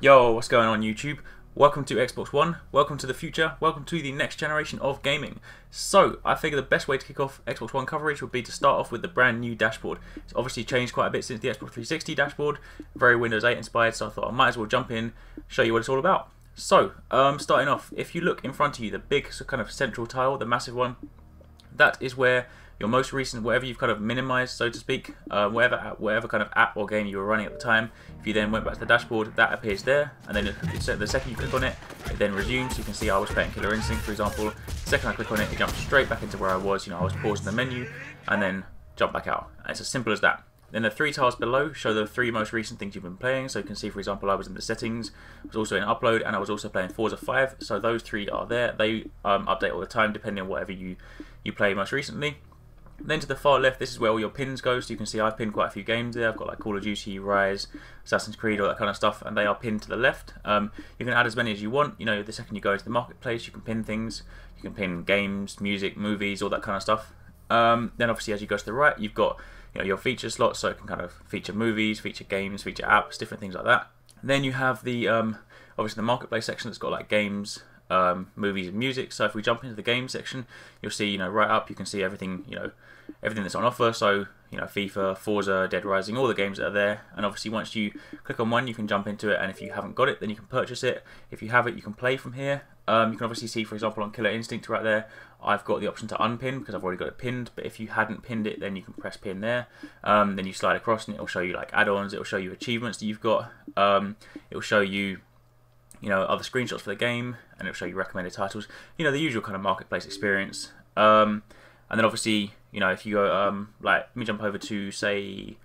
Yo, what's going on YouTube? Welcome to Xbox One, welcome to the future, welcome to the next generation of gaming. So, I figure the best way to kick off Xbox One coverage would be to start off with the brand new dashboard. It's obviously changed quite a bit since the Xbox 360 dashboard, very Windows 8 inspired, so I thought I might as well jump in, show you what it's all about. So, starting off, if you look in front of you, the big kind of central tile, the massive one, that is where your most recent, whatever you've kind of minimized, so to speak, whatever kind of app or game you were running at the time, if you then went back to the dashboard, that appears there, and then the second you click on it, it then resumes. So you can see I was playing Killer Instinct, for example. The second I click on it, it jumps straight back into where I was. I was pausing the menu, and then jump back out. And it's as simple as that. Then the three tiles below show the three most recent things you've been playing. So you can see, for example, I was in the settings, I was also in upload, and I was also playing Forza 5. So those three are there. They update all the time, depending on whatever you play most recently. Then to the far left, this is where all your pins go. So you can see I've pinned quite a few games there. I've got like Call of Duty, Rise, Assassin's Creed, all that kind of stuff, and they are pinned to the left. You can add as many as you want. The second you go into the marketplace, you can pin things. You can pin games, music, movies, all that kind of stuff. Then obviously as you go to the right, you've got your feature slots, so it can kind of feature movies, feature games, feature apps, different things like that. And then you have the obviously the marketplace section that's got like games, movies and music. So if we jump into the game section, you'll see right up you can see everything everything that's on offer. So FIFA, Forza, Dead Rising, all the games that are there. And obviously once you click on one, you can jump into it, and if you haven't got it, then you can purchase it. If you have it, you can play from here. You can obviously see, for example, on Killer Instinct right there, I've got the option to unpin because I've already got it pinned. But if you hadn't pinned it, then you can press pin there. Then you slide across and it'll show you like add-ons, it'll show you achievements that you've got, it'll show you other screenshots for the game, and it'll show you recommended titles, the usual kind of marketplace experience. And then obviously, if you go, let me jump over to, say,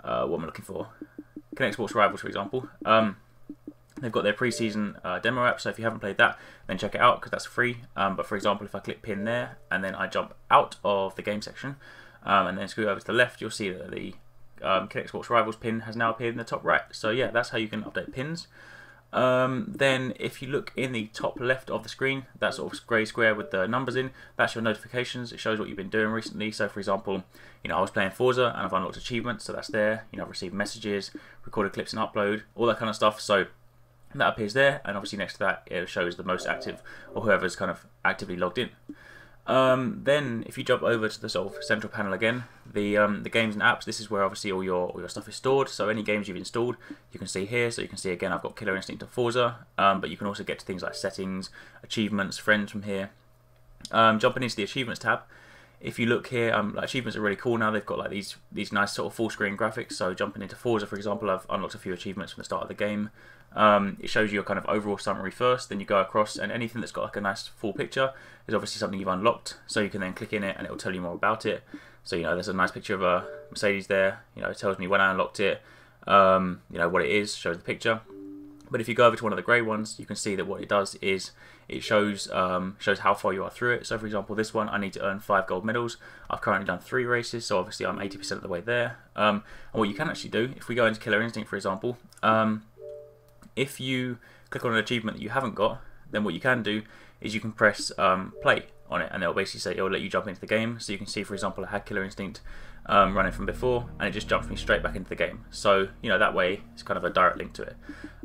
what am I looking for? Kinect Sports Rivals, for example. They've got their pre-season demo app, so if you haven't played that, then check it out, because that's free. But for example, if I click pin there, and then I jump out of the game section, and then scroll over to the left, you'll see that the Kinect Sports Rivals pin has now appeared in the top right. So yeah, that's how you can update pins. Then if you look in the top left of the screen, that sort of grey square with the numbers in, that's your notifications. It shows what you've been doing recently. So for example, I was playing Forza and I've unlocked achievements, so that's there. I've received messages, recorded clips and upload, all that kind of stuff. So that appears there, and obviously next to that it shows the most active, or whoever's kind of actively logged in. Then if you jump over to the sort of central panel again, the games and apps, this is where obviously all your stuff is stored. So any games you've installed, you can see here. So you can see again, I've got Killer Instinct and Forza, but you can also get to things like settings, achievements, friends from here. Jumping into the achievements tab, if you look here, achievements are really cool now. They've got like these nice sort of full screen graphics. So jumping into Forza, for example, I've unlocked a few achievements from the start of the game. It shows you a kind of overall summary first, then you go across, and anything that's got like a nice full picture is obviously something you've unlocked, so you can then click in it and it will tell you more about it. So there's a nice picture of a Mercedes there, it tells me when I unlocked it, what it is, shows the picture. But if you go over to one of the grey ones, you can see that what it does is it shows how far you are through it. So for example, this one, I need to earn 5 gold medals. I've currently done 3 races, so obviously I'm 80% of the way there. And what you can actually do, if we go into Killer Instinct, for example, if you click on an achievement that you haven't got, then what you can do is you can press play on it, and it'll basically say it'll let you jump into the game. So you can see, for example, I had Killer Instinct running from before, and it just jumps me straight back into the game. So that way it's kind of a direct link to it.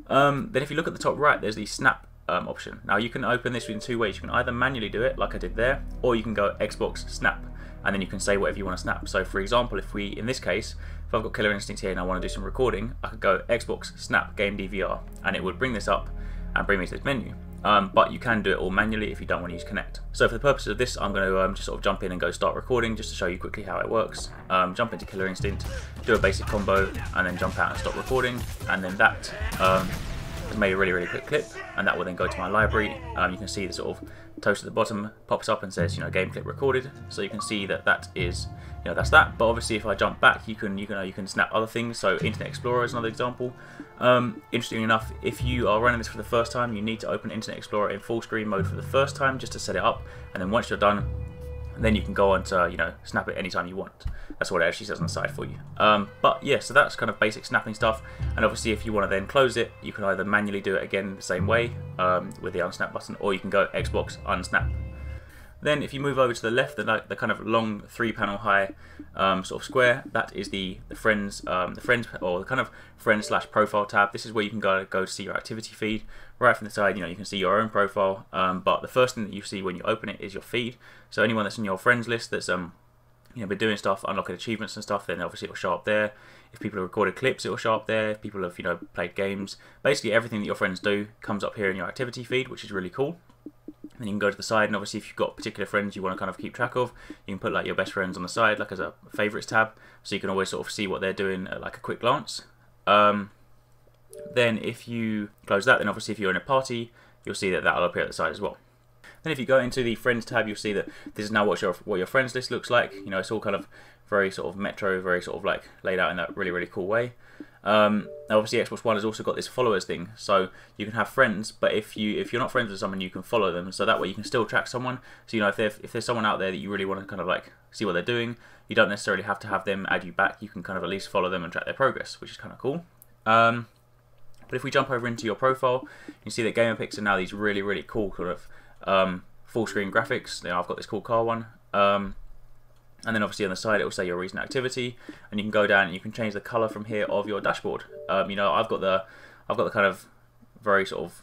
Then if you look at the top right, there's the snap option. Now you can open this in 2 ways. You can either manually do it like I did there, or you can go Xbox snap, and then you can say whatever you want to snap. So for example, in this case, if I've got Killer Instinct here and I want to do some recording, I could go Xbox snap game DVR, and it would bring this up and bring me to this menu. But you can do it all manually if you don't want to use Kinect. So for the purpose of this, I'm going to just sort of jump in and go start recording, just to show you quickly how it works. Jump into Killer Instinct, do a basic combo, and then jump out and stop recording, and then that has made a really quick clip, and that will then go to my library. You can see the sort of toast at the bottom pops up and says game clip recorded, so you can see that is that's that. But obviously if I jump back, you can snap other things. So Internet Explorer is another example. Interestingly enough, if you are running this for the first time, you need to open Internet Explorer in full screen mode for the first time just to set it up, and then once you're done, then you can go on to snap it anytime you want. That's what it actually says on the side for you. But yeah, so that's kind of basic snapping stuff. And obviously if you want to then close it, you can either manually do it again the same way with the unsnap button, or you can go Xbox unsnap. Then if you move over to the left, the kind of long 3-panel high sort of square, that is the friends or the kind of friends/profile tab. This is where you can go to see your activity feed. Right from the side, you can see your own profile, but the first thing that you see when you open it is your feed. So anyone that's in your friends list that's been doing stuff, unlocking achievements and stuff, then obviously it'll show up there. If people have recorded clips, it will show up there. If people have played games, basically everything that your friends do comes up here in your activity feed, which is really cool. Then you can go to the side, and obviously if you've got particular friends you want to kind of keep track of, you can put like your best friends on the side, like as a favorites tab, so you can always sort of see what they're doing at like a quick glance. Then if you close that, then obviously if you're in a party, you'll see that that'll appear at the side as well. Then if you go into the friends tab, you'll see that this is now what your friends list looks like. It's all kind of very sort of metro, very sort of like laid out in that really cool way. Now obviously Xbox One has also got this followers thing, so you can have friends, but if you're not friends with someone, you can follow them, so that way you can still track someone. So if there's someone out there that you really want to kind of like see what they're doing, you don't necessarily have to have them add you back. You can kind of at least follow them and track their progress, which is kind of cool. But if we jump over into your profile, you see that gamerpics are now these really cool sort of full screen graphics. I've got this cool car one. And then obviously on the side it will say your recent activity, and you can go down and you can change the color from here of your dashboard. I've got the kind of very sort of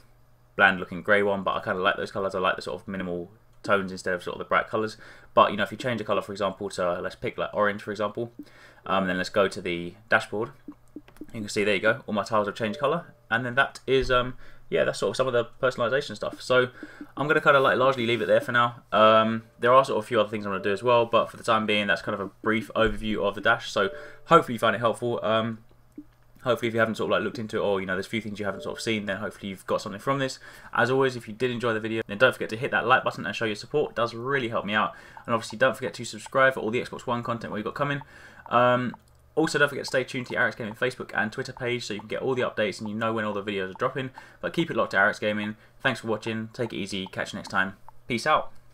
bland looking grey one, but I kind of like those colors. I like the sort of minimal tones instead of sort of the bright colors. But if you change the color, for example, to let's pick like orange, for example, then let's go to the dashboard. You can see there you go, all my tiles have changed color, and then that is yeah, that's sort of some of the personalization stuff. So I'm going to kind of like largely leave it there for now. There are sort of a few other things I'm going to do as well, but for the time being, that's kind of a brief overview of the dash. So hopefully you find it helpful. Hopefully if you haven't sort of like looked into it, or there's a few things you haven't sort of seen, then hopefully you've got something from this. As always, if you did enjoy the video, then don't forget to hit that like button and show your support. It does really help me out. And obviously don't forget to subscribe for all the Xbox One content we've got coming. Also, don't forget to stay tuned to the Arekkz Gaming Facebook and Twitter page so you can get all the updates and when all the videos are dropping. But keep it locked to Arekkz Gaming. Thanks for watching. Take it easy. Catch you next time. Peace out.